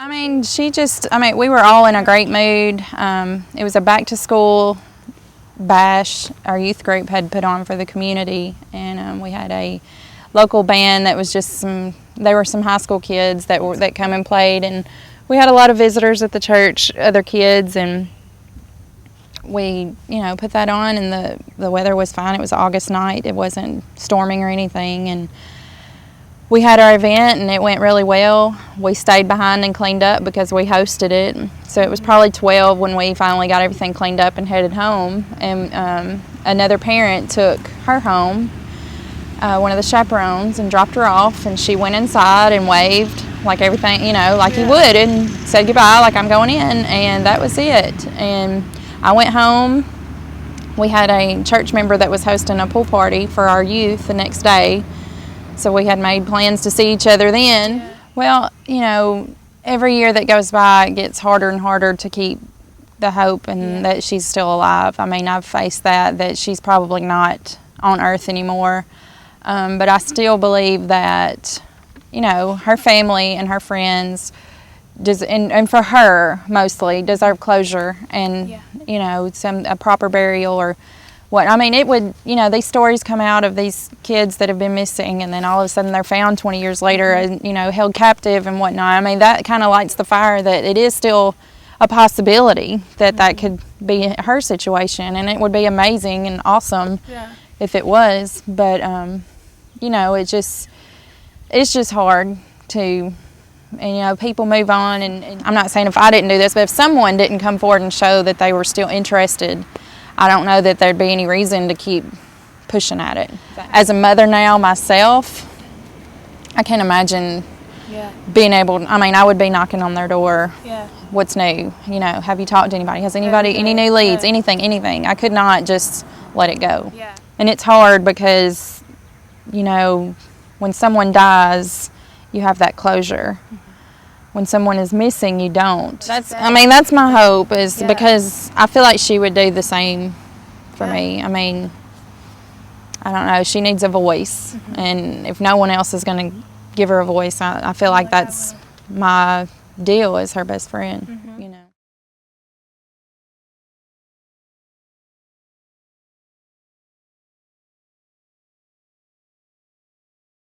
We were all in a great mood. It was a back to school bash our youth group had put on for the community, and we had a local band that was there were some high school kids that come and played, and we had a lot of visitors at the church, other kids, and we put that on, and the weather was fine. It was August night. It wasn't storming or anything, and we had our event and it went really well. We stayed behind and cleaned up because we hosted it. So it was probably 12 when we finally got everything cleaned up and headed home. And another parent took her home, one of the chaperones, and dropped her off. And she went inside and waved like everything, like you would, and said goodbye, like I'm going in. And that was it. And I went home. We had a church member that was hosting a pool party for our youth the next day. So we had made plans to see each other then. Yeah. Well, every year that goes by, it gets harder and harder to keep the hope and that she's still alive. I've faced that she's probably not on earth anymore. But I still believe that, her family and her friends, and for her mostly, deserve closure and, a proper burial or it would, these stories come out of these kids that have been missing, and then all of a sudden they're found 20 years later and, held captive and whatnot. That kind of lights the fire that it is still a possibility that could be her situation, and it would be amazing and awesome if it was. But, it's just hard to, people move on, and I'm not saying if I didn't do this, but if someone didn't come forward and show that they were still interested, I don't know that there'd be any reason to keep pushing at it. As a mother now myself, I can't imagine being able, I would be knocking on their door. Yeah. What's new? Have you talked to anybody? Has anybody, any new leads, anything? I could not just let it go. Yeah. And it's hard because, when someone dies, you have that closure. Mm-hmm. When someone is missing, you don't. That's my hope, is because I feel like she would do the same for me. I don't know. She needs a voice, and if no one else is going to give her a voice, I feel like that's my deal as her best friend. Mm-hmm.